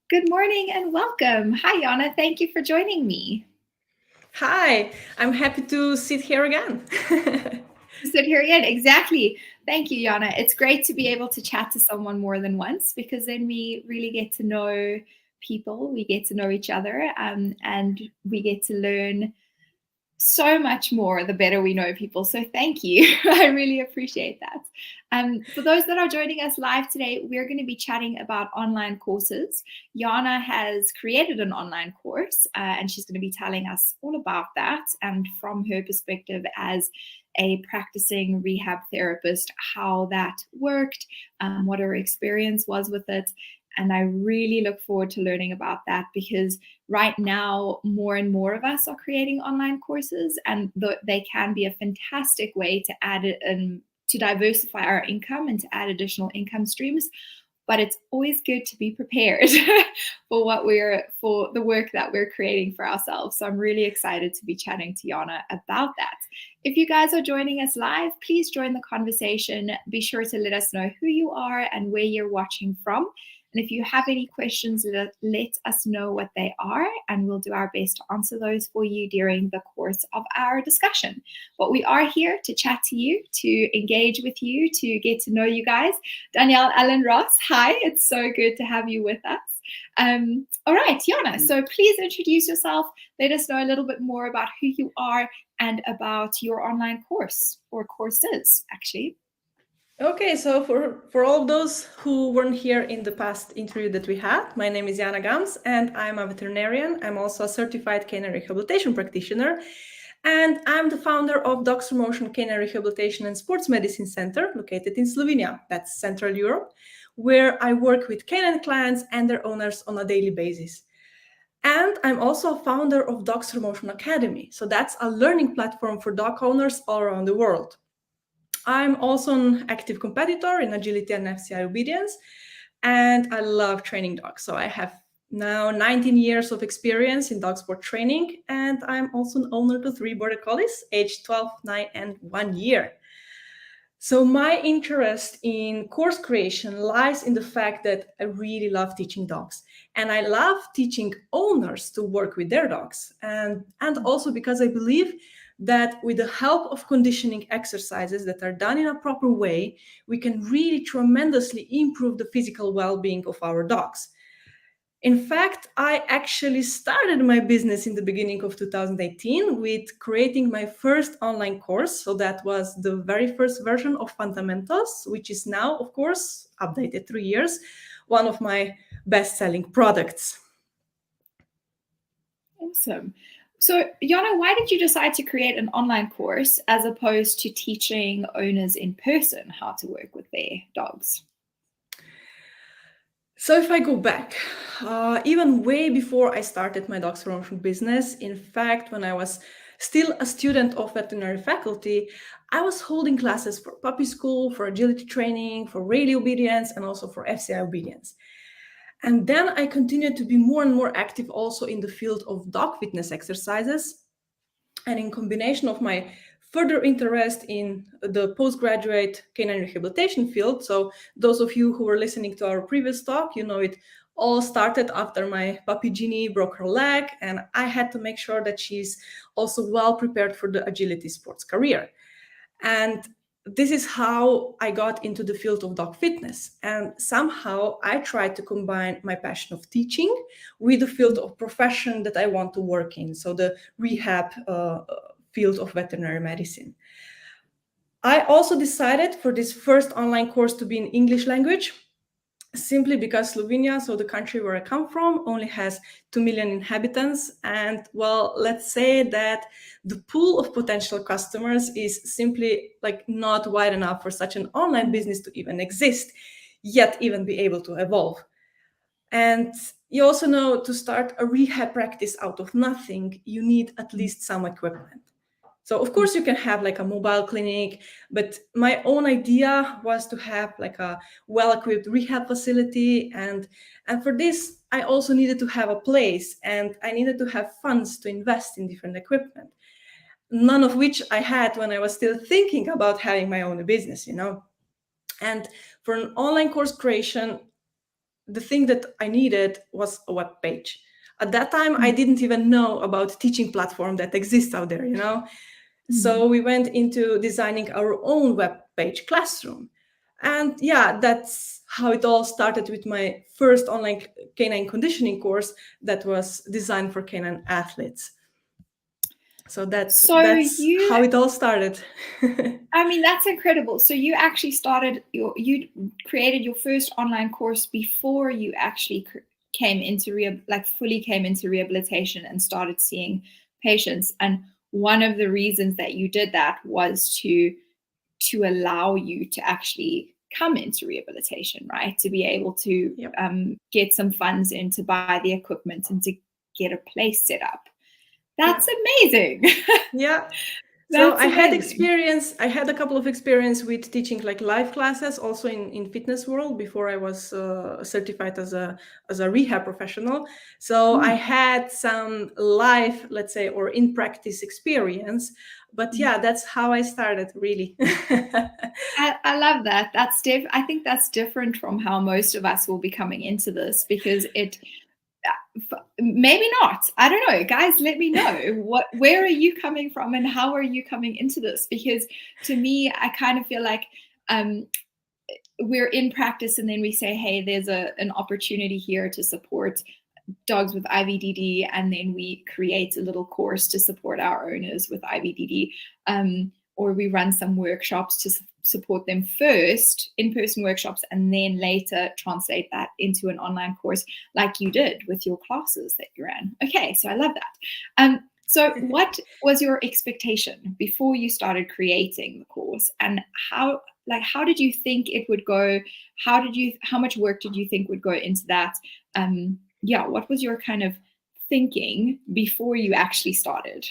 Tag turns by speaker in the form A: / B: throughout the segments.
A: Good morning and welcome. Hi, Jana. Thank you for joining me.
B: Hi, I'm happy to sit here again.
A: Sit here again. Exactly. Thank you, Jana. It's great to be able to chat to someone more than once because then we really get to know people, we get to know each other, and we get to learn so much more the better we know people. So thank you. I really appreciate that. For those that are joining us live today, we're going to be chatting about online courses. Jana has created an online course and she's going to be telling us all about that and from her perspective as a practicing rehab therapist, how that worked, what her experience was with it. And I really look forward to learning about that because right now, more and more of us are creating online courses, and they can be a fantastic way to add it and to diversify our income and to add additional income streams. But it's always good to be prepared for the work that we're creating for ourselves. So I'm really excited to be chatting to Jana about that. If you guys are joining us live, please join the conversation. Be sure to let us know who you are and where you're watching from. And if you have any questions, let us know what they are, and we'll do our best to answer those for you during the course of our discussion. But we are here to chat to you, to engage with you, to get to know you guys. Danielle Allen Ross, hi, it's so good to have you with us. All right, Jana, so please introduce yourself. Let us know a little bit more about who you are and about your online course or courses, actually.
B: Okay, so for all those who weren't here in the past interview that we had, my name is Jana Gams and I'm a veterinarian. I'm also a certified canine rehabilitation practitioner. And I'm the founder of Dogs for Motion Canine Rehabilitation and Sports Medicine Center, located in Slovenia, that's Central Europe, where I work with canine clients and their owners on a daily basis. And I'm also a founder of Dogs for Motion Academy. So that's a learning platform for dog owners all around the world. I'm also an active competitor in agility and FCI obedience, and I love training dogs. So I have now 19 years of experience in dog sport training, and I'm also an owner to 3 border collies, aged 12, 9, and 1 year. So my interest in course creation lies in the fact that I really love teaching dogs, and I love teaching owners to work with their dogs, and also because I believe that with the help of conditioning exercises that are done in a proper way, we can really tremendously improve the physical well-being of our dogs. In fact, I actually started my business in the beginning of 2018 with creating my first online course. So that was the very first version of Fundamentals, which is now, of course, updated 3 years, one of my best-selling products.
A: Awesome. So, Jana, why did you decide to create an online course as opposed to teaching owners in person how to work with their dogs?
B: So if I go back, even way before I started my dogs promotion business, in fact, when I was still a student of veterinary faculty, I was holding classes for puppy school, for agility training, for radio obedience, and also for FCI obedience. And then I continued to be more and more active also in the field of dog fitness exercises. And in combination of my further interest in the postgraduate canine rehabilitation field, so those of you who were listening to our previous talk, you know it all started after my puppy Ginny broke her leg, and I had to make sure that she's also well prepared for the agility sports career. And this is how I got into the field of dog fitness. And somehow I tried to combine my passion of teaching with the field of profession that I want to work in, so the rehab field of veterinary medicine. I also decided for this first online course to be in English language, simply because Slovenia, so the country where I come from, only has 2 million inhabitants. And well, let's say that the pool of potential customers is simply like not wide enough for such an online business to even exist, yet even be able to evolve. And you also know, to start a rehab practice out of nothing, you need at least some equipment. So of course you can have like a mobile clinic, but my own idea was to have like a well-equipped rehab facility. And for this, I also needed to have a place, and I needed to have funds to invest in different equipment, none of which I had when I was still thinking about having my own business, you know. And for an online course creation, the thing that I needed was a web page. At that time, I didn't even know about teaching platform that exists out there, you know. So we went into designing our own web page classroom. And yeah, that's how it all started with my first online canine conditioning course that was designed for canine athletes. So
A: So
B: that's
A: you,
B: how it all started.
A: I mean, that's incredible. So you actually started you created your first online course before you actually came into fully came into rehabilitation and started seeing patients. And one of the reasons that you did that was to allow you to actually come into rehabilitation, right? To be able to
B: Yep.
A: get some funds in to buy the equipment and to get a place set up.
B: Yeah.
A: That's amazing.
B: Yeah. So
A: That's
B: I had
A: amazing.
B: experience, I had a couple of experience with teaching like live classes also in fitness world before I was certified as a rehab professional. So I had some live, let's say, or in practice experience. But yeah, that's how I started really.
A: I love that. I think that's different from how most of us will be coming into this, because maybe not. I don't know. Guys, let me know where are you coming from and how are you coming into this? Because to me, I kind of feel like we're in practice and then we say, hey, there's an opportunity here to support dogs with IVDD, and then we create a little course to support our owners with IVDD, or we run some workshops to support them first, in-person workshops, and then later translate that into an online course like you did with your classes that you ran. Okay, so I love that. So what was your expectation before you started creating the course, and how did you think it would go? How much work did you think would go into that? Yeah, what was your kind of thinking before you actually started?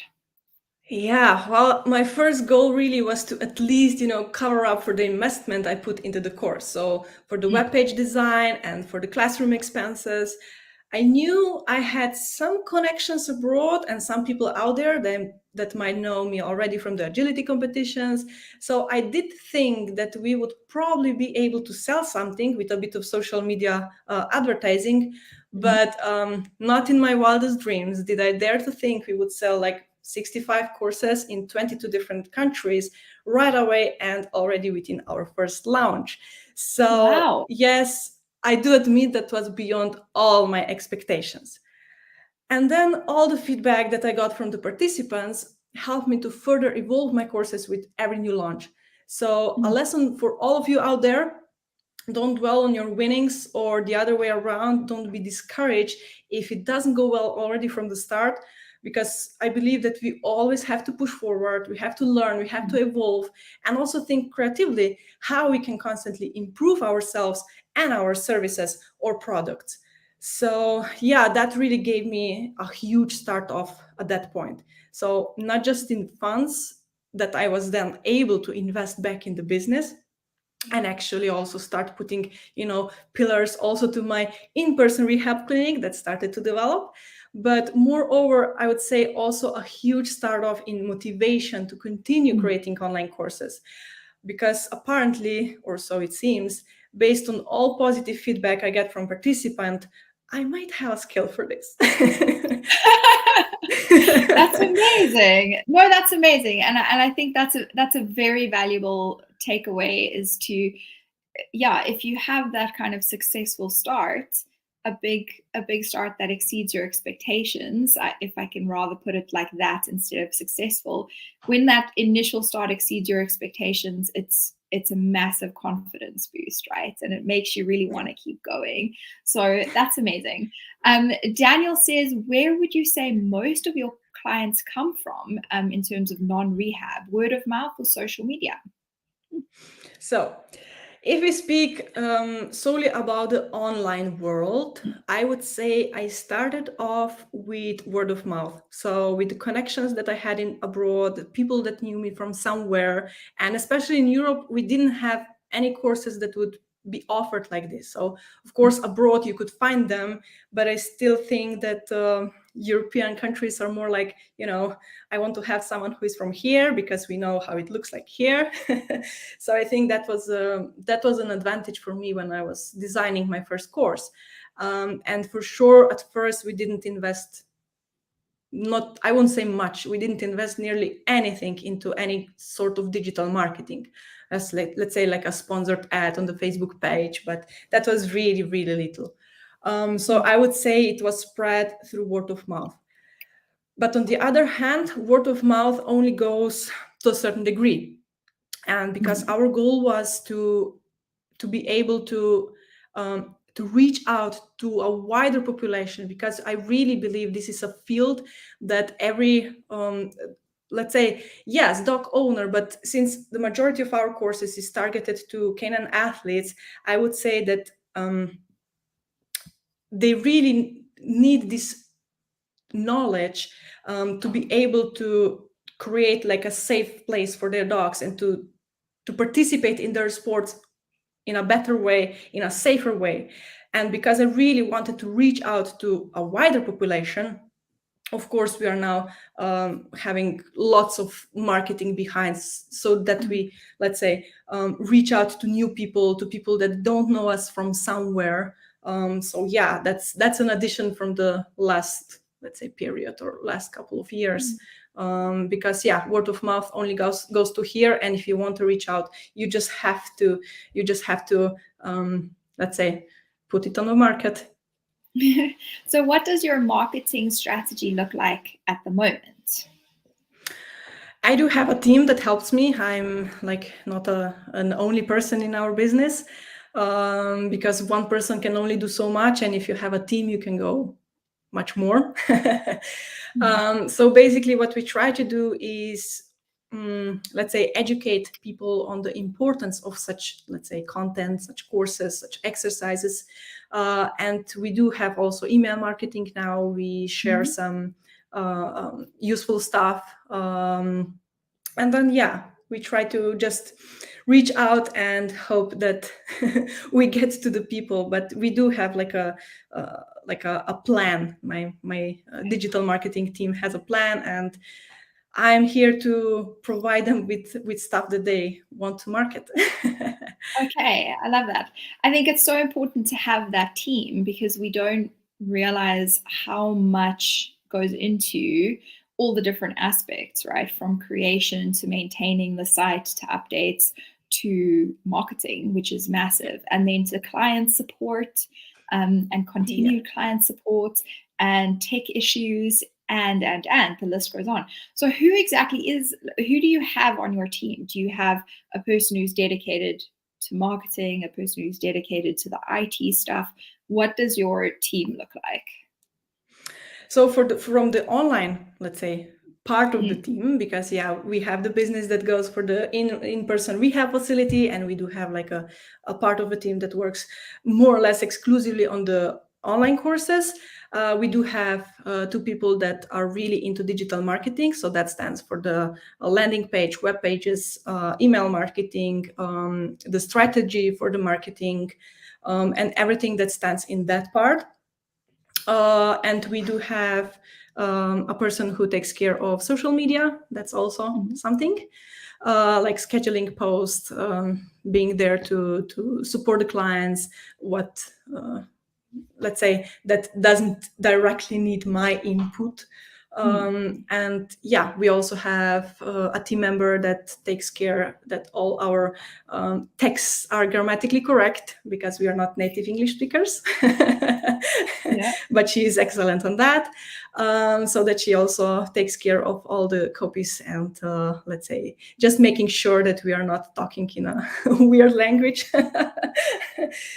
B: Yeah, well, my first goal really was to at least, cover up for the investment I put into the course. So for the webpage design and for the classroom expenses, I knew I had some connections abroad and some people out there that might know me already from the agility competitions. So I did think that we would probably be able to sell something with a bit of social media advertising, but not in my wildest dreams did I dare to think we would sell like 65 courses in 22 different countries right away and already within our first launch. So
A: Wow.
B: yes, I do admit that was beyond all my expectations. And then all the feedback that I got from the participants helped me to further evolve my courses with every new launch. So a lesson for all of you out there: don't dwell on your winnings, or the other way around, don't be discouraged if it doesn't go well already from the start, because I believe that we always have to push forward, we have to learn, we have to evolve, and also think creatively how we can constantly improve ourselves and our services or products. So yeah, that really gave me a huge start off at that point. So not just in funds that I was then able to invest back in the business, and actually also start putting pillars also to my in-person rehab clinic that started to develop, but moreover, I would say also a huge start off in motivation to continue creating online courses, because apparently, or so it seems, based on all positive feedback I get from participants, I might have a skill for this.
A: That's amazing. No, that's amazing. And I think that's a very valuable takeaway, is to, yeah, if you have that kind of successful start, a big start that exceeds your expectations, if I can rather put it like that instead of successful, when that initial start exceeds your expectations, it's a massive confidence boost, right? And it makes you really want to keep going. So that's amazing. Daniel says, where would you say most of your clients come from, in terms of non-rehab, word of mouth or social media?
B: So, if we speak solely about the online world, I would say I started off with word of mouth. So, with the connections that I had in abroad, the people that knew me from somewhere, and especially in Europe, we didn't have any courses that would be offered like this. So of course abroad you could find them, but I still think that European countries are more like, I want to have someone who is from here because we know how it looks like here. So I think that was an advantage for me when I was designing my first course. And for sure, at first we didn't invest, not, I won't say much, we didn't invest nearly anything into any sort of digital marketing, as let's say like a sponsored ad on the Facebook page, but that was really, really little. So I would say it was spread through word of mouth. But on the other hand, word of mouth only goes to a certain degree. And because our goal was to be able to reach out to a wider population, because I really believe this is a field that every let's say, yes, dog owner, but since the majority of our courses is targeted to canine athletes, I would say that they really need this knowledge to be able to create like a safe place for their dogs and to participate in their sports in a better way, in a safer way. And because I really wanted to reach out to a wider population, of course, we are now having lots of marketing behind, so that we, let's say, reach out to new people, to people that don't know us from somewhere. So yeah, that's an addition from the last, let's say, period or last couple of years. Because yeah, word of mouth only goes to here, and if you want to reach out, you just have to let's say, put it on the market.
A: So what does your marketing strategy look like at the moment?
B: I do have a team that helps me. I'm like not an only person in our business, because one person can only do so much, and if you have a team, you can go much more. So basically what we try to do is, let's say, educate people on the importance of such, let's say, content, such courses, such exercises. And we do have also email marketing now. We share some useful stuff. And then, yeah, we try to just reach out and hope that we get to the people. But we do have like a plan. My digital marketing team has a plan, and I'm here to provide them with stuff that they want to market.
A: Okay, I love that. I think it's so important to have that team because we don't realize how much goes into all the different aspects, right? From creation to maintaining the site to updates to marketing, which is massive, and then to client support and continued client support and tech issues and the list goes on. So who do you have on your team? Do you have a person who's dedicated to marketing, a person who's dedicated to the IT stuff? What does your team look like?
B: So from the online, let's say, part of the team, because yeah, we have the business that goes for the in-person rehab facility, and we do have like a part of the team that works more or less exclusively on the online courses. We do have 2 people that are really into digital marketing. So that stands for the landing page, web pages, email marketing, the strategy for the marketing, and everything that stands in that part. And we do have a person who takes care of social media. That's also something. Like scheduling posts, being there to support the clients, what let's say that doesn't directly need my input. And yeah, we also have a team member that takes care that all our texts are grammatically correct, because we are not native English speakers. But she is excellent on that. So that she also takes care of all the copies and let's say just making sure that we are not talking in a weird language.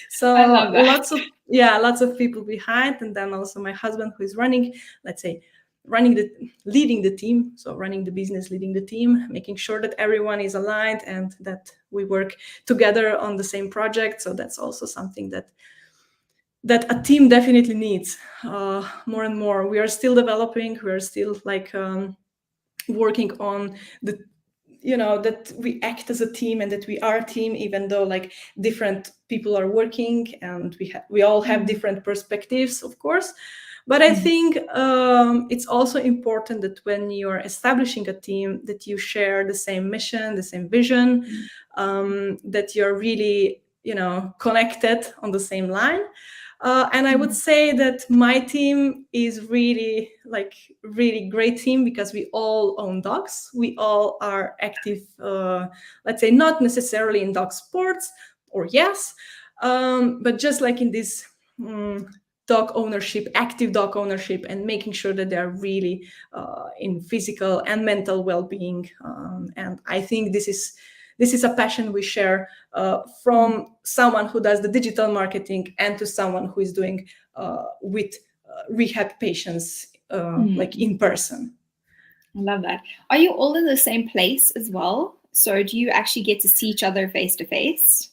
B: So lots of people behind, and then also my husband, who is running, let's say, leading the team, so running the business, leading the team, making sure that everyone is aligned and that we work together on the same project. So that's also something that a team definitely needs more and more. We are still developing, we are still like working on that we act as a team and that we are a team, even though like different people are working and we all have different perspectives, of course. But I think it's also important that when you're establishing a team, that you share the same mission, the same vision, that you're really, connected on the same line. And I would say that my team is really great team because we all own dogs. We all are active, let's say not necessarily in dog sports or yes, but just like in this dog ownership, active dog ownership, and making sure that they're really in physical and mental well-being. And I think this is a passion we share from someone who does the digital marketing and to someone who is doing with rehab patients like in person.
A: I love that. Are you all in the same place as well? So do you actually get to see each other face to face?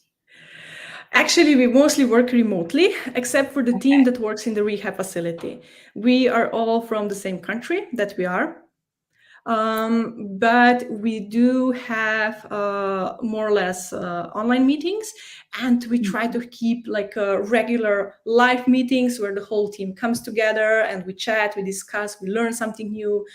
B: Actually, we mostly work remotely, except for the team that works in the rehab facility. We are all from the same country that we are. But we do have more or less online meetings, and we try to keep like regular live meetings where the whole team comes together and we chat, we discuss, we learn something new,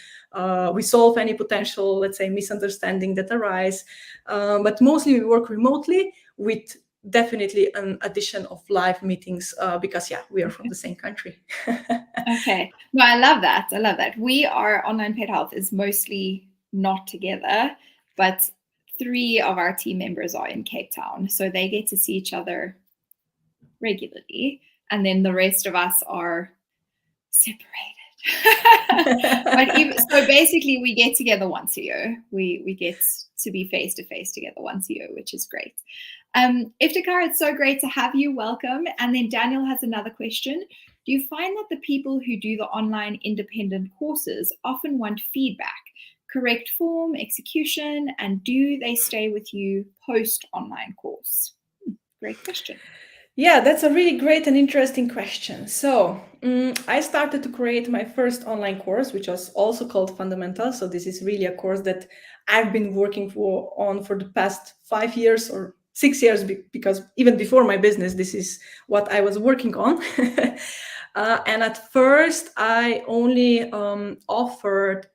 B: we solve any potential, let's say, misunderstanding that arise. But mostly we work remotely with definitely an addition of live meetings because we are from the same country.
A: Okay. No, I love that. I love that. Our online pet health is mostly not together, but 3 of our team members are in Cape Town. So they get to see each other regularly. And then the rest of us are separated. So basically we get together once a year. We get to be face to face together once a year, which is great. Iftikhar, it's so great to have you. Welcome. And then Daniel has another question. Do you find that the people who do the online independent courses often want feedback, correct form, execution, and do they stay with you post online course? Great question.
B: Yeah, that's a really great and interesting question. So I started to create my first online course, which was also called Fundamentals. So this is really a course that I've been working on for the past 5 years or 6 years, because even before my business, this is what I was working on. And at first, I only offered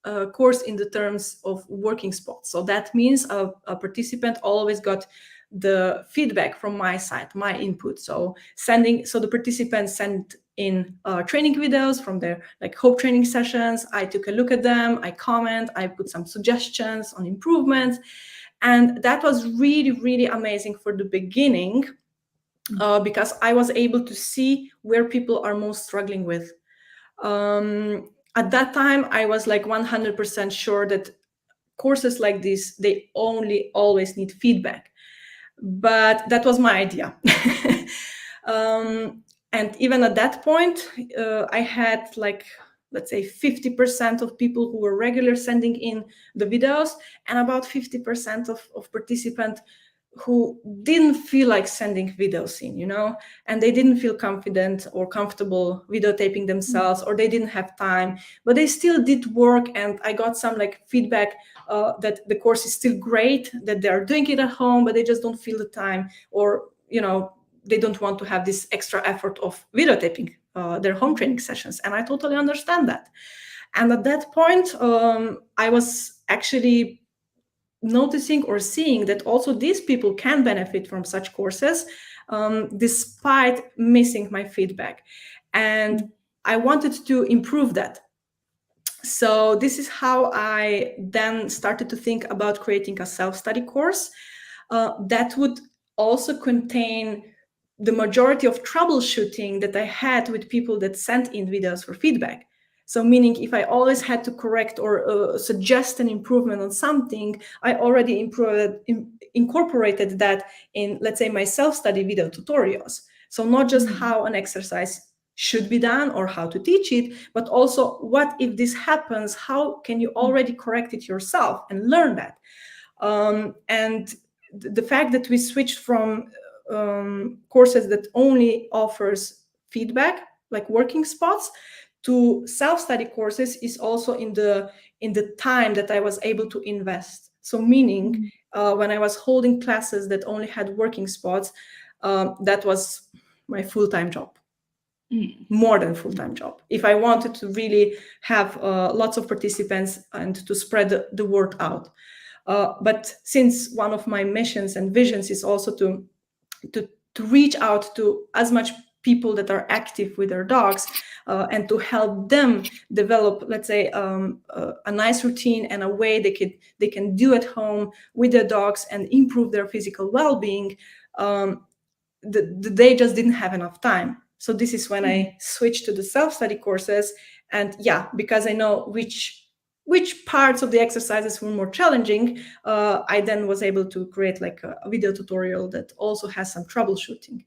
B: a course in the terms of working spots. So that means a participant always got the feedback from my side, my input. So the participants sent in training videos from their like hope training sessions. I took a look at them, I comment, I put some suggestions on improvements. And that was really, really amazing for the beginning because I was able to see where people are most struggling with. At that time, I was like 100% sure that courses like this, they only always need feedback. But that was my idea. And even at that point, I had like, let's say 50% of people who were regular sending in the videos and about 50% of participants who didn't feel like sending videos in, and they didn't feel confident or comfortable videotaping themselves, or they didn't have time, but they still did work. And I got some like feedback that the course is still great, that they're doing it at home, but they just don't feel the time, or, they don't want to have this extra effort of videotaping their home training sessions. And I totally understand that. And at that point, I was actually noticing or seeing that also these people can benefit from such courses, despite missing my feedback. And I wanted to improve that. So this is how I then started to think about creating a self-study course that would also contain the majority of troubleshooting that I had with people that sent in videos for feedback. So meaning if I always had to correct or suggest an improvement on something, I already incorporated that in, let's say, my self-study video tutorials. So not just how an exercise should be done or how to teach it, but also what if this happens, how can you already correct it yourself and learn that? And the fact that we switched from courses that only offers feedback, like working spots, to self-study courses is also in the time that I was able to invest So meaning,
A: Mm.
B: when I was holding classes that only had working spots, that was my full-time job,
A: Mm.
B: more than full-time job. If I wanted to really have lots of participants and to spread the word out. But since one of my missions and visions is also to reach out to as much people that are active with their dogs, and to help them develop, let's say, a nice routine and a way they can do at home with their dogs and improve their physical well-being, they just didn't have enough time. So this is when I switched to the self-study courses. And yeah, because I know which parts of the exercises were more challenging, I then was able to create like a video tutorial that also has some troubleshooting.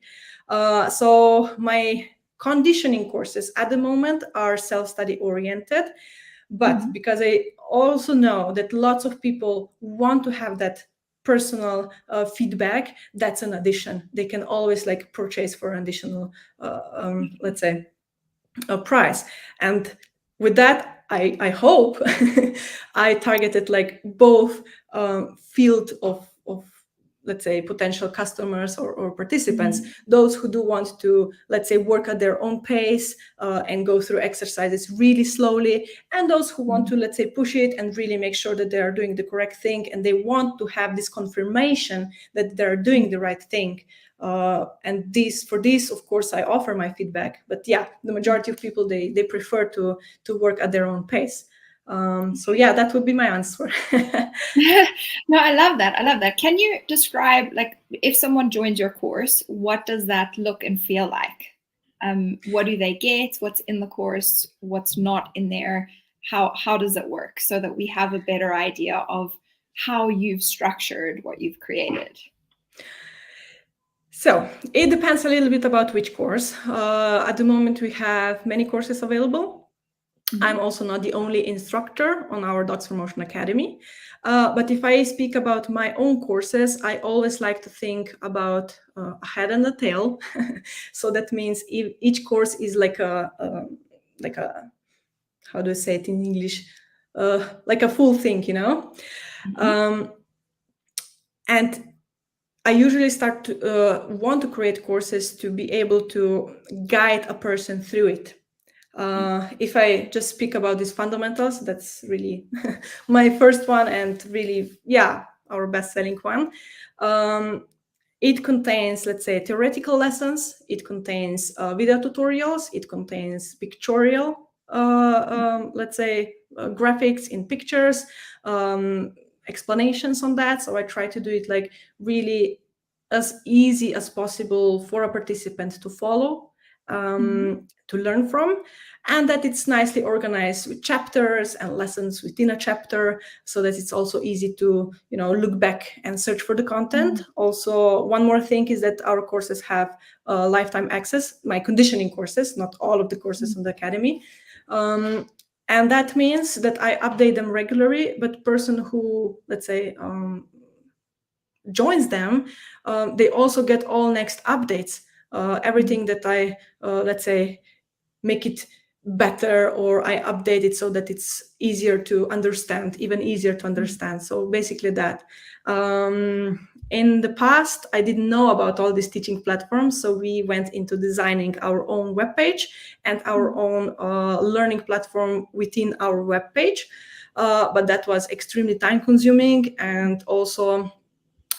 B: So my conditioning courses at the moment are self-study oriented, but because I also know that lots of people want to have that personal feedback, that's an addition. They can always like purchase for an additional, let's say, a price. And with that, I hope I targeted like both field of, let's say, potential customers or participants, those who do want to, let's say, work at their own pace and go through exercises really slowly, and those who want to, let's say, push it and really make sure that they are doing the correct thing, and they want to have this confirmation that they're doing the right thing. And for this, of course, I offer my feedback. But yeah, the majority of people, they prefer to work at their own pace. So yeah, that would be my answer.
A: No, I love that. I love that. Can you describe, like, if someone joins your course, what does that look and feel like? What do they get? What's in the course? What's not in there? How does it work, so that we have a better idea of how you've structured what you've created?
B: So it depends a little bit about which course. At the moment, we have many courses available. I'm also not the only instructor on our Dogs for Motion Academy. But if I speak about my own courses, I always like to think about a head and a tail. So that means each course is like a how do I say it in English? Like a full thing, you know? And I usually start to want to create courses to be able to guide a person through it. If I just speak about these fundamentals, that's really my first one, and really, yeah, our best-selling one. It contains, let's say, theoretical lessons. It contains video tutorials. It contains pictorial, let's say, graphics in pictures, explanations on that. So I try to do it like really as easy as possible for a participant to follow, to learn from, and that it's nicely organized with chapters and lessons within a chapter, so that it's also easy to, look back and search for the content. Also, one more thing is that our courses have lifetime access, my conditioning courses, not all of the courses on the academy. And that means that I update them regularly, but person who, let's say, joins them, they also get all next updates. Everything that I, let's say, make it better, or I update it so that it's easier to understand, even easier to understand. So basically that. In the past, I didn't know about all these teaching platforms, so we went into designing our own webpage and our own learning platform within our webpage. But that was extremely time consuming, and also,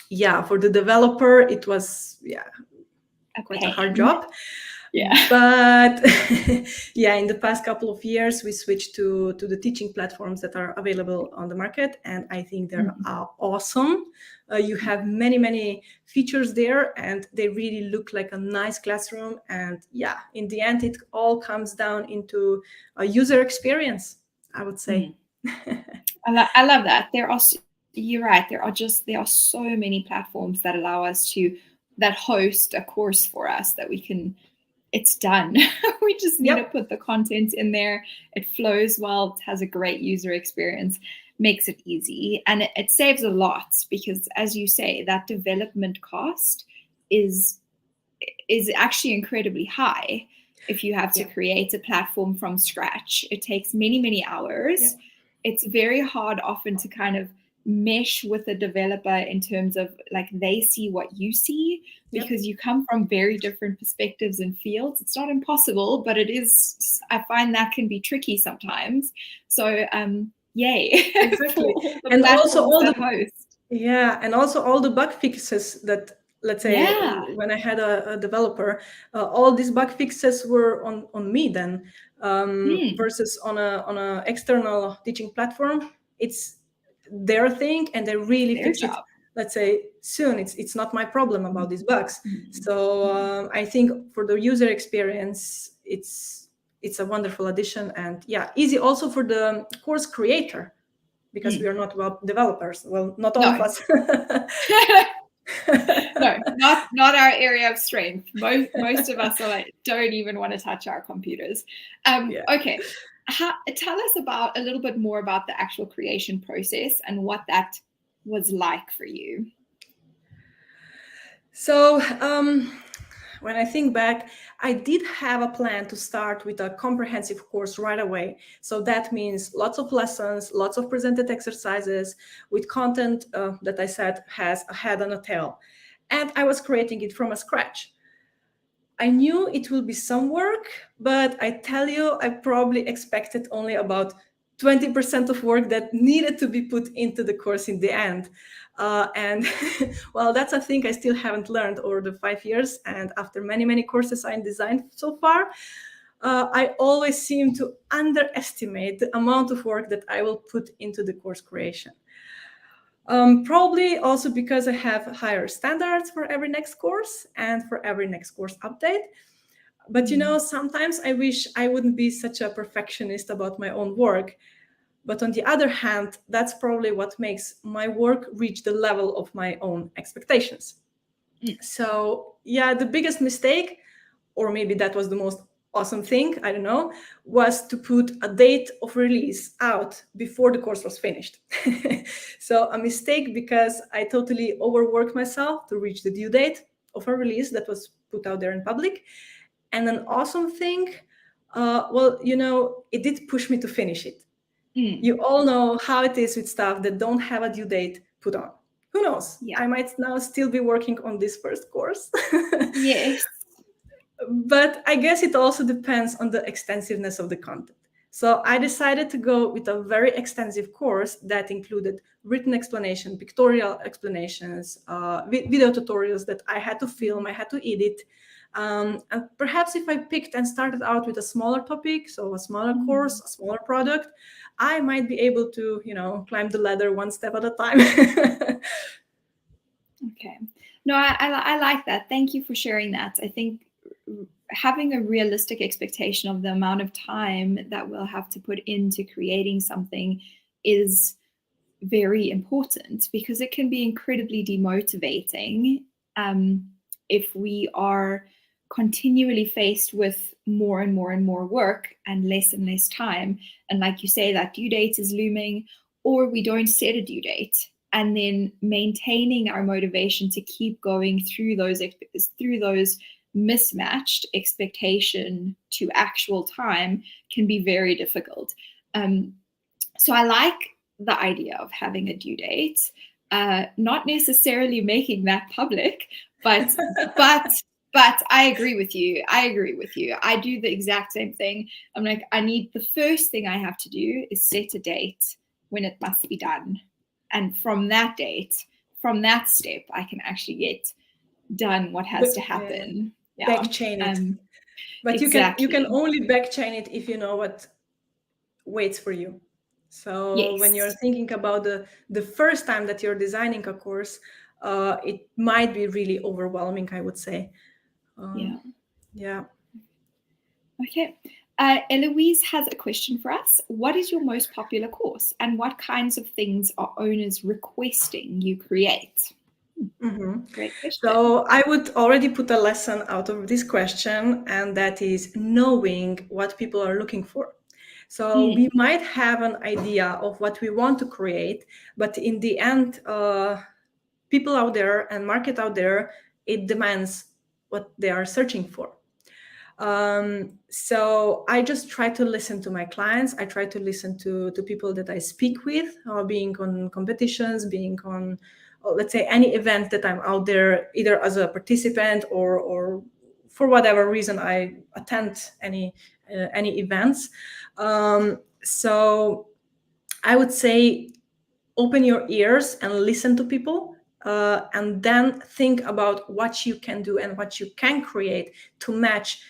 B: yeah, for the developer, it was, quite a hard job.
A: Yeah.
B: But yeah, in the past couple of years, we switched to the teaching platforms that are available on the market, and I think they're awesome. You have many features there, and they really look like a nice classroom. And yeah, in the end, it all comes down into a user experience, I would say.
A: I love that. You're right. There are so many platforms that allow us that host a course for us, that it's done. We just need to put the content in there. It flows well. It has a great user experience, makes it easy, and it saves a lot, because, as you say, that development cost is actually incredibly high. If you have to create a platform from scratch, it takes many hours. It's very hard often to kind of mesh with a developer in terms of like they see what you see,
B: Yep.
A: because you come from very different perspectives and fields. It's not impossible, but it is, I find that can be tricky sometimes. So yay for
B: Exactly.
A: all the
B: And also
A: platforms
B: all the
A: that host.
B: Yeah, and also all the bug fixes that, let's say,
A: Yeah.
B: when I had a developer, all these bug fixes were on me then,
A: Mm,
B: versus on a external teaching platform. It's their thing, and they
A: it's
B: really
A: their
B: fix it.
A: job.
B: Let's say soon. It's not my problem
A: Mm,
B: about these bugs.
A: mm,
B: So
A: mm,
B: I think for the user experience, it's a wonderful addition, and yeah, easy also for the course creator, because we
A: mm.
B: are not developers. Well, not all of
A: No.
B: us.
A: No, not our area of strength. Most of us are like, don't even want to touch our computers.
B: Yeah.
A: Okay. Tell us about a little bit more about the actual creation process and what that was like for you.
B: So when I think back, I did have a plan to start with a comprehensive course right away. So that means lots of lessons, lots of presented exercises with content that I said has a head and a tail. And I was creating it from a scratch. I knew it will be some work, but I tell you, I probably expected only about 20% of work that needed to be put into the course in the end. And well, that's a thing I still haven't learned over the 5 years. And after many, many courses I designed so far, I always seem to underestimate the amount of work that I will put into the course creation. Probably also because I have higher standards for every next course and for every next course update. But sometimes I wish I wouldn't be such a perfectionist about my own work. But on the other hand, that's probably what makes my work reach the level of my own expectations. So, yeah, the biggest mistake, or maybe that was the most awesome thing, I don't know, was to put a date of release out before the course was finished. So, a mistake because I totally overworked myself to reach the due date of a release that was put out there in public. And an awesome thing, well, it did push me to finish it. You all know how it is with stuff that don't have a due date put on. Who knows?
A: Yeah.
B: I might now still be working on this first course.
A: Yes.
B: But I guess it also depends on the extensiveness of the content. So I decided to go with a very extensive course that included written explanation, pictorial explanations, video tutorials that I had to film, I had to edit. And perhaps if I picked and started out with a smaller topic, so a smaller course, a smaller product, I might be able to, climb the ladder one step at a time.
A: Okay. No, I like that. Thank you for sharing that. I think having a realistic expectation of the amount of time that we'll have to put into creating something is very important, because it can be incredibly demotivating if we are continually faced with more and more and more work and less time. And like you say, that due date is looming, or we don't set a due date. And then maintaining our motivation to keep going through those mismatched expectation to actual time can be very difficult. So I like the idea of having a due date, not necessarily making that public, but but but I agree with you. I agree with you. I do the exact same thing. I'm like, the first thing I have to do is set a date when it must be done. And from that date, from that step, I can actually get done what has to happen. Yeah.
B: Backchain it. But you can
A: Exactly.
B: only backchain it if you know what waits for you. So when you're
A: Yes.
B: thinking about the first time that you're designing a course, it might be really overwhelming, I would say.
A: Yeah.
B: Yeah.
A: Okay. Eloise has a question for us. What is your most popular course, and what kinds of things are owners requesting you create? Great question.
B: So I would already put a lesson out of this question, and that is knowing what people are looking for. So we might have an idea of what we want to create, but in the end, people out there and market out there, it demands what they are searching for. So I just try to listen to my clients. I try to listen to people that I speak with, being on competitions, being on, let's say, any event that I'm out there, either as a participant or for whatever reason I attend any events. So I would say open your ears and listen to people, and then think about what you can do and what you can create to match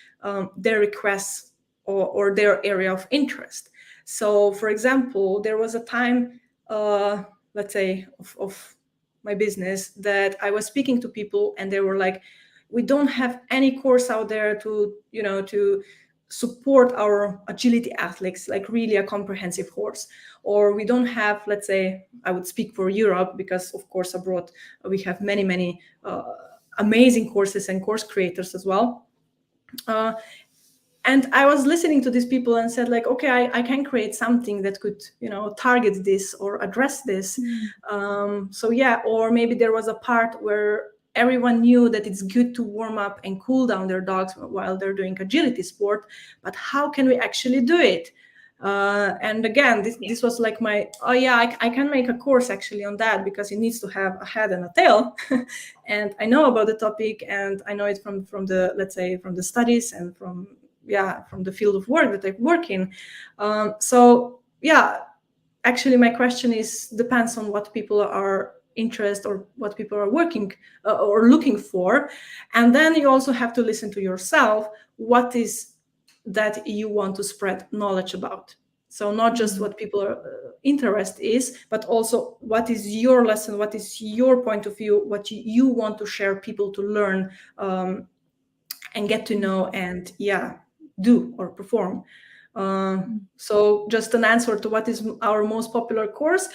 B: their requests or their area of interest. So, for example, there was a time, let's say, of my business that I was speaking to people and they were like, we don't have any course out there to support our agility athletes, like really a comprehensive course. Or we don't have, let's say, I would speak for Europe, because of course abroad we have many amazing courses and course creators as well. And I was listening to these people and said, like, okay, I can create something that could, target this or address this. So yeah, or maybe there was a part where everyone knew that it's good to warm up and cool down their dogs while they're doing agility sport, but how can we actually do it? And again, this was like oh yeah, I can make a course actually on that, because it needs to have a head and a tail. And I know about the topic, and I know it from the, let's say, from the studies and from the field of work that I work in. So yeah, actually my question is, depends on what people are interested or what people are working or looking for. And then you also have to listen to yourself, what is that you want to spread knowledge about. So not just what people are interest is, but also what is your lesson, what is your point of view, what you want to share people to learn and get to know and do or perform. So just an answer to what is our most popular course,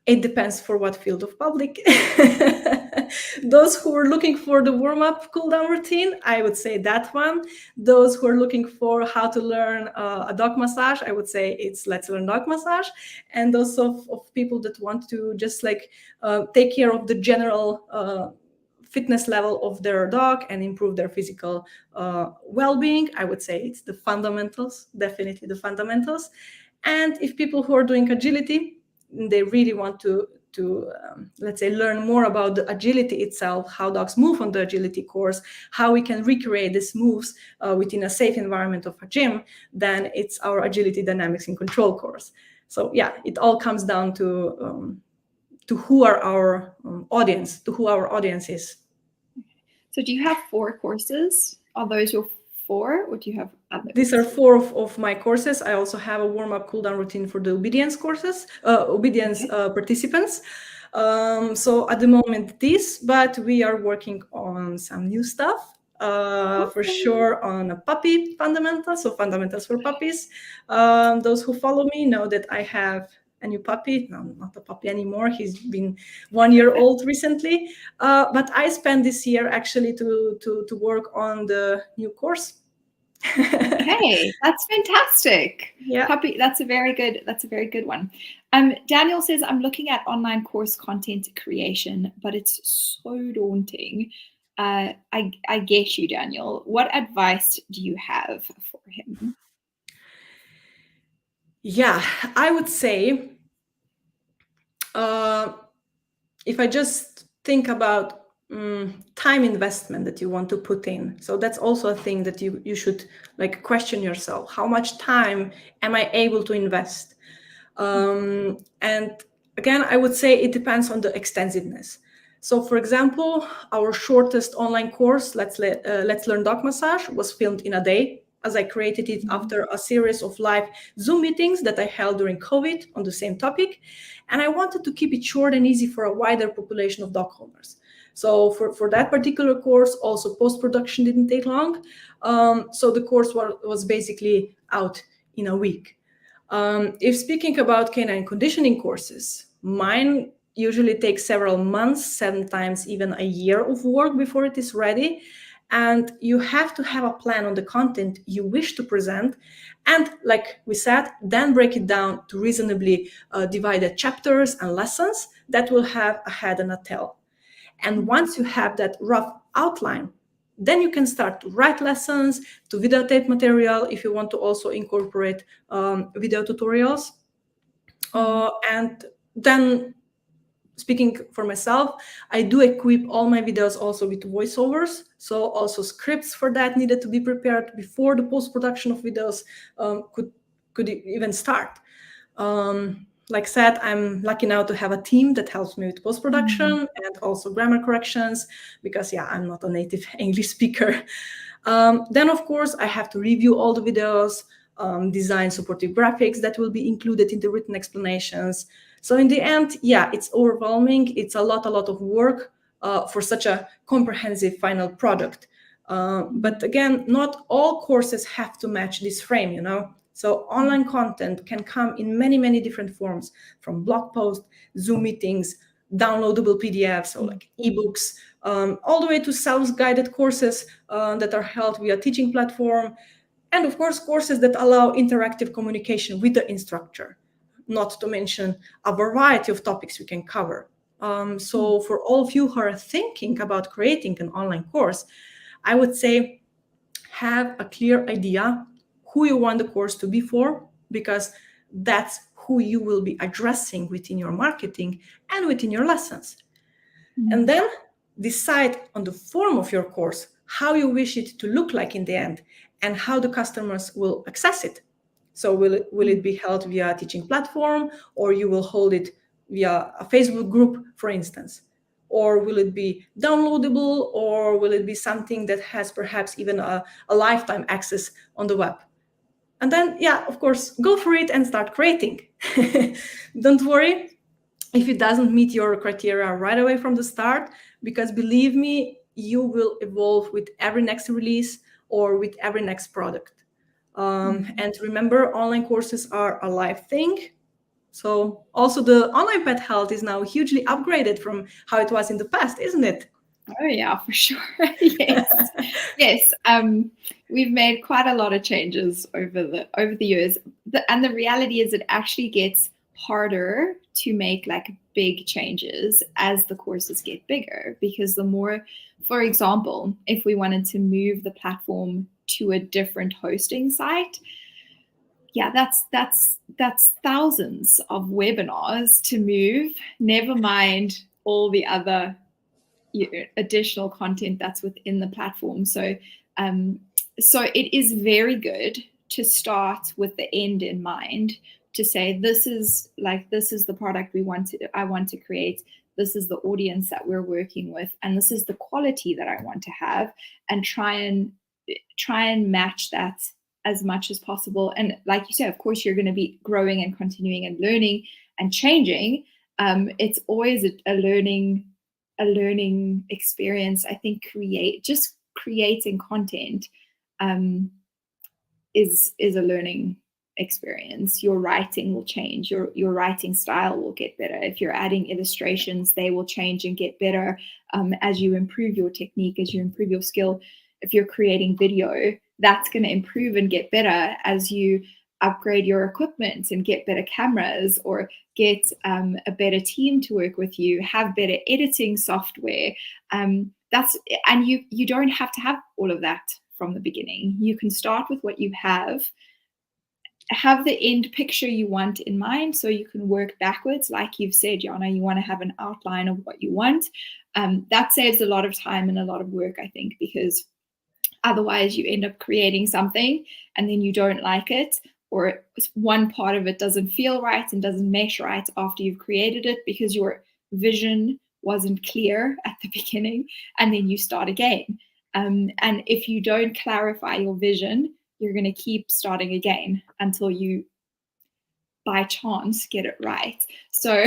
B: it depends for what field of public. Those who are looking for the warm-up cool-down routine, I would say that one. Those who are looking for how to learn a dog massage, I would say it's Let's Learn Dog Massage. And those of people that want to just like take care of the general fitness level of their dog and improve their physical well-being, I would say it's the fundamentals, definitely the fundamentals. And if people who are doing agility, they really want to let's say, learn more about the agility itself, how dogs move on the agility course, how we can recreate these moves within a safe environment of a gym, then it's our agility dynamics and control course. So yeah, it all comes down to who are our audience, to who our audience is.
A: So do you have 4 courses? Are those your 4, or do you have others?
B: These are 4 of my courses. I also have a warm-up cool-down routine for the obedience courses, participants. So at the moment but we are working on some new stuff. For sure, on a puppy fundamentals, so fundamentals for puppies. Those who follow me know that I have a new puppy. No, not a puppy anymore. He's been 1 year old recently. But I spent this year actually to work on the new course.
A: Hey, that's fantastic.
B: Yeah.
A: Puppy, that's a very good one. Daniel says, I'm looking at online course content creation, but it's so daunting. I get you, Daniel. What advice do you have for him?
B: Yeah, I would say, if I just think about time investment that you want to put in, so that's also a thing that you should like question yourself. How much time am I able to invest? And again, I would say it depends on the extensiveness. So, for example, our shortest online course, Let's Learn Dog Massage, was filmed in a day, as I created it after a series of live Zoom meetings that I held during COVID on the same topic. And I wanted to keep it short and easy for a wider population of dog owners. So for that particular course, also post-production didn't take long. So the course was basically out in a week. If speaking about canine conditioning courses, mine usually takes several months, sometimes even a year of work before it is ready. And you have to have a plan on the content you wish to present. And like we said, then break it down to reasonably divided chapters and lessons that will have a head and a tail. And once you have that rough outline, Then you can start to write lessons, to videotape material if you want to also incorporate video tutorials. And then, speaking for myself, I do equip all my videos also with voiceovers. So also scripts for that needed to be prepared before the post-production of videos could even start. Like said, I'm lucky now to have a team that helps me with post-production and also grammar corrections, because I'm not a native English speaker. Then of course I have to review all the videos, design supportive graphics that will be included in the written explanations. So in the end, it's overwhelming. It's a lot of work for such a comprehensive final product. But again, not all courses have to match this frame, So online content can come in many different forms, from blog posts, Zoom meetings, downloadable PDFs, so like ebooks, all the way to self-guided courses that are held via teaching platform, and of course courses that allow interactive communication with the instructor, not to mention a variety of topics we can cover. So for all of you who are thinking about creating an online course, I would say have a clear idea who you want the course to be for, because that's who you will be addressing within your marketing and within your lessons. And then decide on the form of your course, how you wish it to look like in the end, and how the customers will access it. So will it be held via a teaching platform, or you will hold it via a Facebook group, for instance? Or will it be downloadable, or will it be something that has perhaps even a lifetime access on the web? And then, of course, go for it and start creating. Don't worry if it doesn't meet your criteria right away from the start, because believe me, you will evolve with every next release or with every next product. And remember, online courses are a live thing. So also the online pet health is now hugely upgraded from how it was in the past, isn't it?
A: Oh yeah, for sure. Yes. Yes. We've made quite a lot of changes over the years. And the reality is it actually gets harder to make like big changes as the courses get bigger, because the more, for example, if we wanted to move the platform to a different hosting site, that's thousands of webinars to move, never mind all the other additional content that's within the platform. So it is very good to start with the end in mind, to say this is the product I want to create, this is the audience that we're working with, and this is the quality that I want to have, and try and match that as much as possible. And like you said, of course you're going to be growing and continuing and learning and changing. It's always a learning experience. I think creating content is a learning experience. Your writing will change, your writing style will get better. If you're adding illustrations, they will change and get better as you improve your technique, as you improve your skill. If you're creating video, that's going to improve and get better as you upgrade your equipment and get better cameras, or get a better team to work with you, have better editing software. And you don't have to have all of that from the beginning. You can start with what you have the end picture you want in mind, so you can work backwards. Like you've said, Jana, you want to have an outline of what you want. That saves a lot of time and a lot of work, I think, because otherwise you end up creating something and then you don't like it, or one part of it doesn't feel right and doesn't mesh right after you've created it because your vision wasn't clear at the beginning, and then you start again. And if you don't clarify your vision, you're going to keep starting again until you by chance get it right. So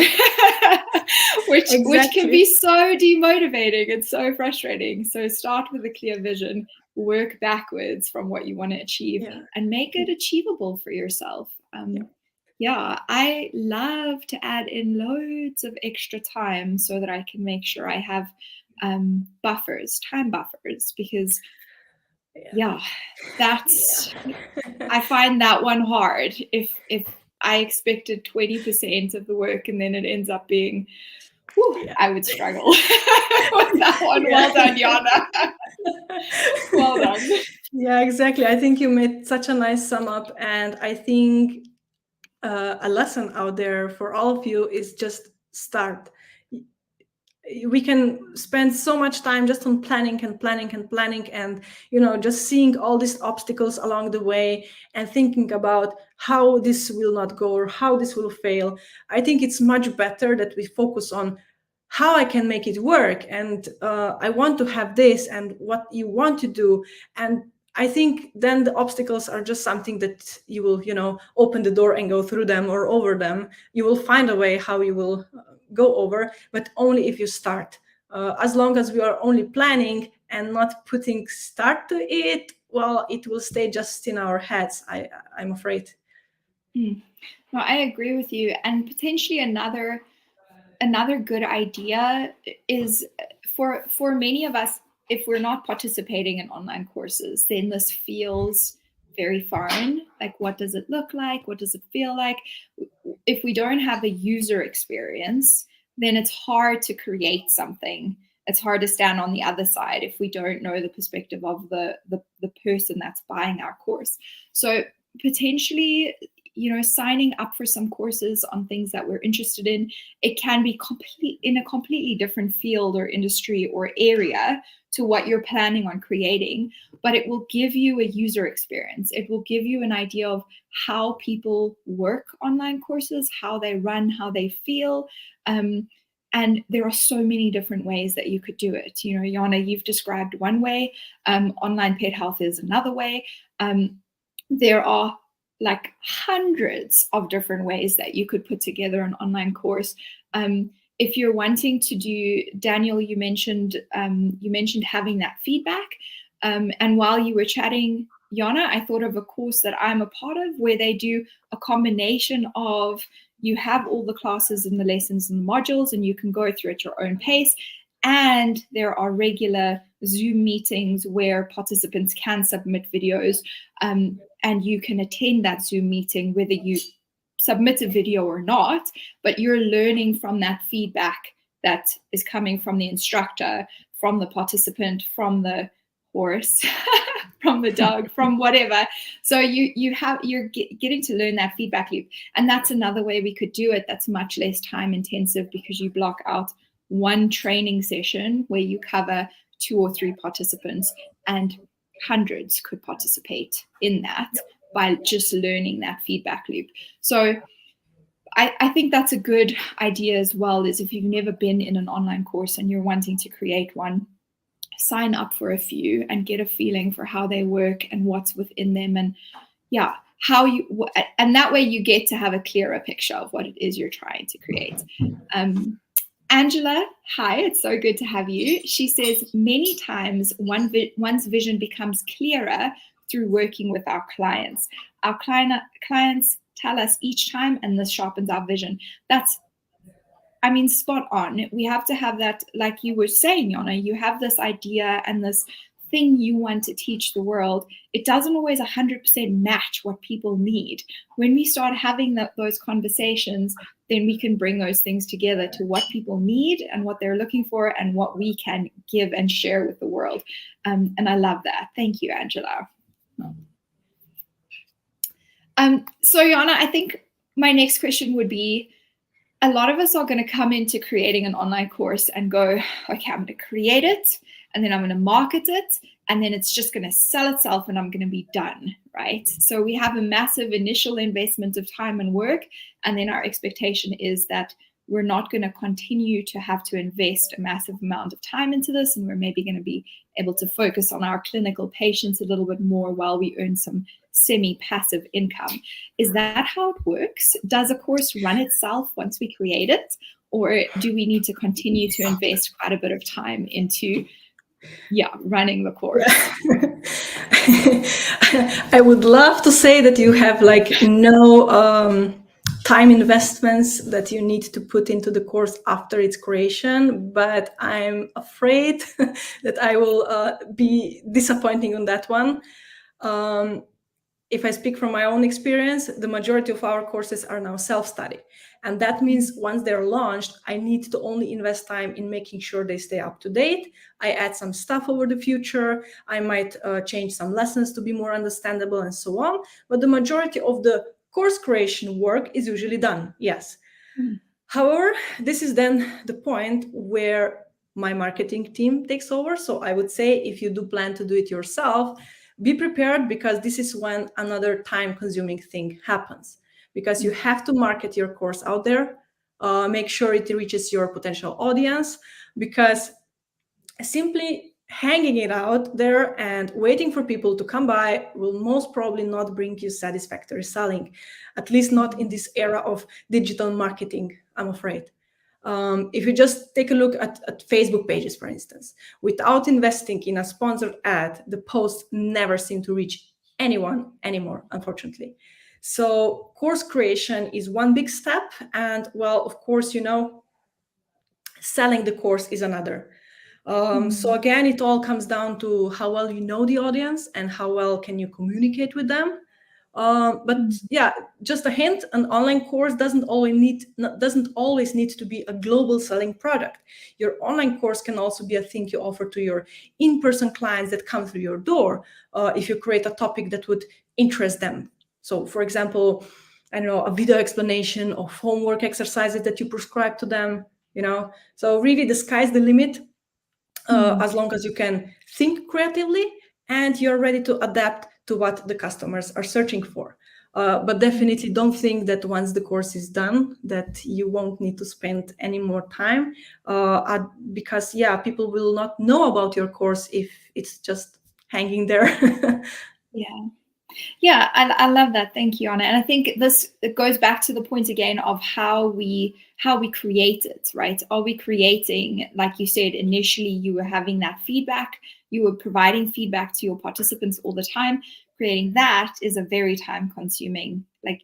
A: which can be so demotivating and so frustrating. So start with a clear vision, work backwards from what you want to achieve, and make it achievable for yourself. I love to add in loads of extra time so that I can make sure I have time buffers, because I find that one hard. If I expected 20% of the work and then it ends up being Whew,
B: Yeah.
A: I would struggle with that one.
B: Yeah.
A: Well done, Jana. Well done.
B: Yeah, exactly. I think you made such a nice sum up, and I think a lesson out there for all of you is just start. We can spend so much time just on planning and planning and planning, and just seeing all these obstacles along the way and thinking about how this will not go or how this will fail. I think it's much better that we focus on how I can make it work, and I want to have this, and what you want to do. And I think then the obstacles are just something that you will open the door and go through them or over them. You will find a way how you will go over, but only if you start. As long as we are only planning and not putting start to it, well, it will stay just in our heads, I'm afraid.
A: No, I agree with you. And potentially another good idea is for many of us, if we're not participating in online courses, then this feels very foreign. Like, what does it look like? What does it feel like? If we don't have a user experience, then it's hard to create something. It's hard to stand on the other side if we don't know the perspective of the person that's buying our course. So potentially, signing up for some courses on things that we're interested in, it can be in a completely different field or industry or area to what you're planning on creating, but it will give you a user experience. It will give you an idea of how people work online courses, how they run, how they feel. And there are so many different ways that you could do it. Jana, you've described one way. Online pet health is another way. There are like hundreds of different ways that you could put together an online course. If you're wanting to do, Daniel, you mentioned having that feedback. And while you were chatting, Jana, I thought of a course that I'm a part of where they do a combination of, you have all the classes and the lessons and the modules, and you can go through at your own pace. And there are regular Zoom meetings where participants can submit videos, and you can attend that Zoom meeting whether you submit a video or not, but you're learning from that feedback that is coming from the instructor, from the participant, from the horse, from the dog, from whatever. So you're getting to learn that feedback loop. And that's another way we could do it that's much less time intensive, because you block out one training session where you cover 2 or 3 participants, and hundreds could participate in that by just learning that feedback loop. So I think that's a good idea as well, is if you've never been in an online course and you're wanting to create one, sign up for a few and get a feeling for how they work and what's within them, and and that way you get to have a clearer picture of what it is you're trying to create. Angela, hi, it's so good to have you. She says, many times one's vision becomes clearer through working with our clients. Our clients tell us each time, and this sharpens our vision. That's, spot on. We have to have that, like you were saying, Jana, you have this idea and this thing you want to teach the world. It doesn't always 100% match what people need. When we start having those conversations, then we can bring those things together to what people need and what they're looking for and what we can give and share with the world. And I love that. Thank you, Angela. So Jana, I think my next question would be, a lot of us are going to come into creating an online course and go, okay, I'm going to create it, and then I'm going to market it, and then it's just going to sell itself and I'm going to be done, right? So we have a massive initial investment of time and work, and then our expectation is that we're not going to continue to have to invest a massive amount of time into this, and we're maybe going to be able to focus on our clinical patients a little bit more while we earn some semi-passive income. Is that how it works? Does a course run itself once we create it, or do we need to continue to invest quite a bit of time into running the course?
B: I would love to say that you have no time investments that you need to put into the course after its creation, but I'm afraid that I will be disappointing on that one. if I speak from my own experience, the majority of our courses are now self-study. And that means once they're launched, I need to only invest time in making sure they stay up to date. I add some stuff over the future. I might change some lessons to be more understandable and so on. But the majority of the course creation work is usually done, yes. However, this is then the point where my marketing team takes over. So I would say if you do plan to do it yourself, be prepared, because this is when another time-consuming thing happens. Because you have to market your course out there, make sure it reaches your potential audience, because simply hanging it out there and waiting for people to come by will most probably not bring you satisfactory selling, at least not in this era of digital marketing, I'm afraid. If you just take a look at Facebook pages, for instance, without investing in a sponsored ad, the posts never seem to reach anyone anymore, unfortunately. So course creation is one big step. And well, of course, selling the course is another. So again, it all comes down to how well you know the audience and how well can you communicate with them. But yeah, just a hint: an online course doesn't always need to be a global selling product. Your online course can also be a thing you offer to your in-person clients that come through your door. If you create a topic that would interest them. So, for example, I don't know, a video explanation of homework exercises that you prescribe to them. So really, the sky's the limit. As long as you can think creatively and you're ready to adapt to what the customers are searching for. But definitely don't think that once the course is done, that you won't need to spend any more time, because people will not know about your course if it's just hanging there.
A: Yeah, I love that. Thank you, Anna. And I think it goes back to the point again of how we create it, right? Are we creating, like you said, initially you were having that feedback, you were providing feedback to your participants all the time. Creating that is a very time consuming, like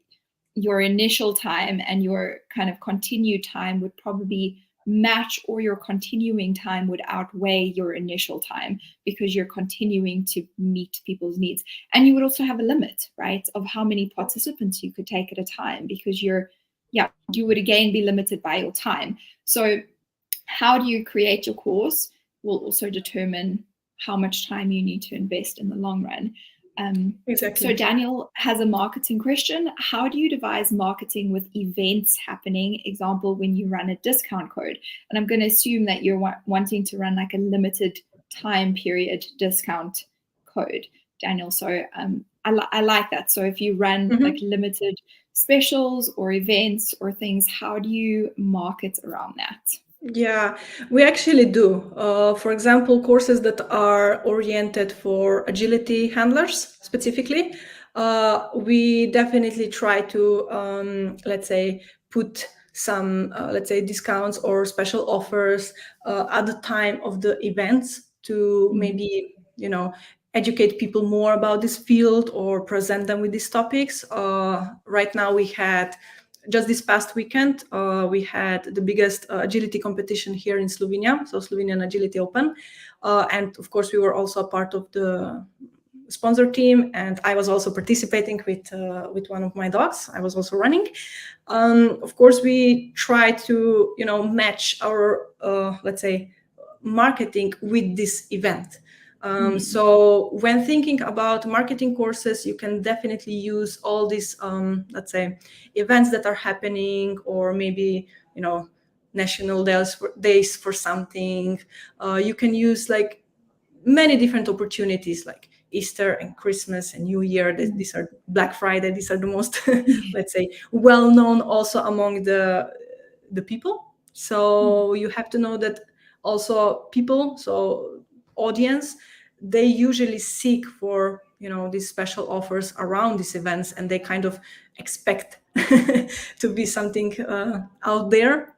A: your initial time and your kind of continued time would probably match, or your continuing time would outweigh your initial time, because you're continuing to meet people's needs. And you would also have a limit, right, of how many participants you could take at a time, because you would again be limited by your time. So how do you create your course will also determine how much time you need to invest in the long run.
B: Exactly.
A: So Daniel has a marketing question. How do you devise marketing with events happening? Example, when you run a discount code. And I'm going to assume that you're wanting to run like a limited time period discount code, Daniel. So I like that. So if you run like limited specials or events or things, how do you market around that?
B: Yeah, we actually do. For example, courses that are oriented for agility handlers specifically, we definitely try to, let's say, put some, let's say, discounts or special offers at the time of the events to maybe, educate people more about this field or present them with these topics. Right now we had just this past weekend, we had the biggest agility competition here in Slovenia, so Slovenian Agility Open. And of course, we were also a part of the sponsor team, and I was also participating with one of my dogs. I was also running. Of course, we try to match our let's say marketing with this event. So when thinking about marketing courses, you can definitely use all these, let's say, events that are happening, or maybe, national days for something. You can use like many different opportunities, like Easter and Christmas and New Year. These are Black Friday. These are the most, let's say, well-known also among the people. So you have to know that also people, so audience, they usually seek for these special offers around these events, and they kind of expect to be something out there.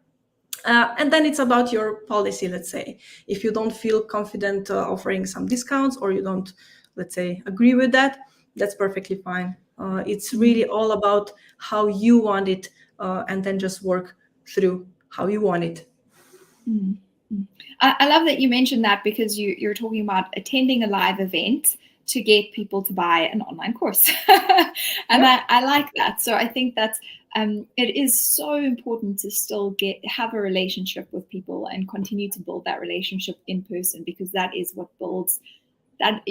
B: And then it's about your policy. Let's say if you don't feel confident offering some discounts, or you don't, let's say, agree with that, that's perfectly fine. It's really all about how you want it, and then just work through how you want it.
A: I love that you mentioned that, because you're talking about attending a live event. to get people to buy an online course. And
B: Yeah.
A: I like that. So I think that it is so important to still have a relationship with people and continue to build that relationship in person, because that is what builds that.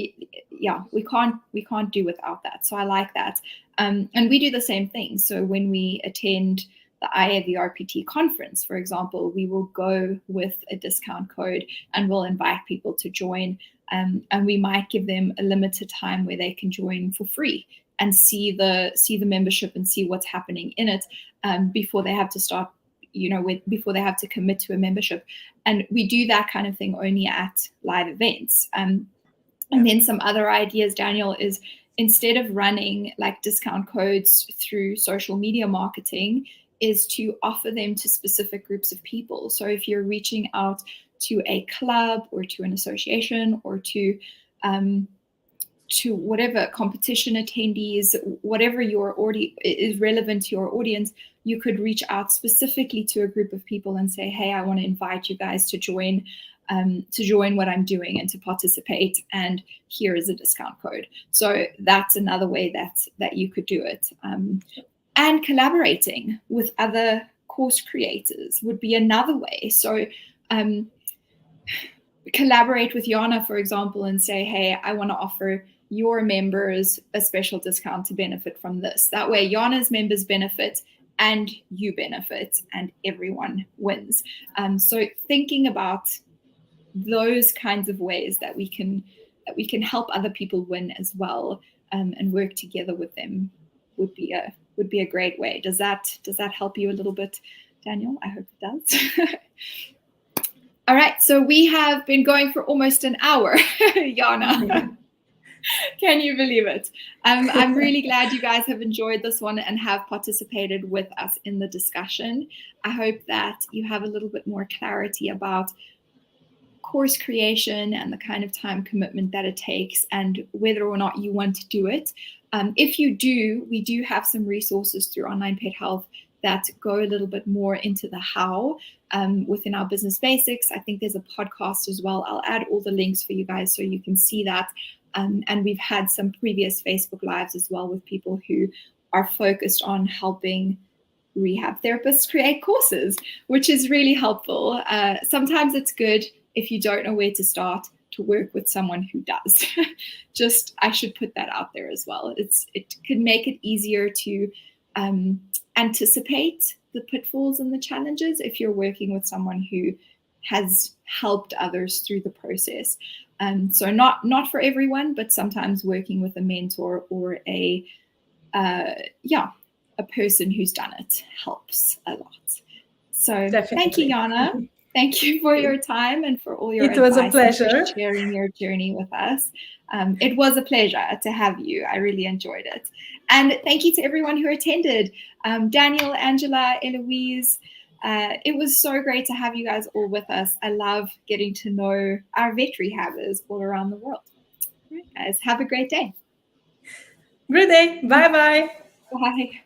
A: Yeah, we can't do without that. So I like that. And we do the same thing. So when we attend the IAVRPT conference, for example, we will go with a discount code and we'll invite people to join. And we might give them a limited time where they can join for free and see the membership and see what's happening in it, before they have to start, before they have to commit to a membership. And we do that kind of thing only at live events. And then some other ideas, Daniel, is instead of running like discount codes through social media marketing, is to offer them to specific groups of people. So if you're reaching out to a club or to an association or to whatever competition attendees, whatever your audience is relevant to your audience, you could reach out specifically to a group of people and say, hey, I want to invite you guys to join what I'm doing and to participate, and here is a discount code. So that's another way that you could do it. And collaborating with other course creators would be another way. So collaborate with Jana, for example, and say, hey, I want to offer your members a special discount to benefit from this. That way Jana's members benefit and you benefit and everyone wins. So thinking about those kinds of ways that we can help other people win as well, and work together with them would be a great way. Does that help you a little bit, Daniel? I hope it does. All right, so we have been going for almost an hour, Jana. Can you believe it? I'm really glad you guys have enjoyed this one and have participated with us in the discussion. I hope that you have a little bit more clarity about course creation and the kind of time commitment that it takes and whether or not you want to do it. If you do, we do have some resources through Online Pet Health that go a little bit more into the how within our business basics. I think there's a podcast as well. I'll add all the links for you guys so you can see that. And we've had some previous Facebook Lives as well with people who are focused on helping rehab therapists create courses, which is really helpful. Sometimes it's good, if you don't know where to start, to work with someone who does. Just, I should put that out there as well. It can make it easier to anticipate the pitfalls and the challenges if you're working with someone who has helped others through the process. So not for everyone, but sometimes working with a mentor or a person who's done it helps a lot. So
B: Definitely.
A: Thank you, Jana. Thank you for your time and for all your
B: advice. It was a pleasure.
A: And for sharing your journey with us. It was a pleasure to have you. I really enjoyed it. And thank you to everyone who attended. Daniel, Angela, Eloise. It was so great to have you guys all with us. I love getting to know our vet rehabbers all around the world. All right, guys, have a great day.
B: Great day. Bye-bye.
A: Bye.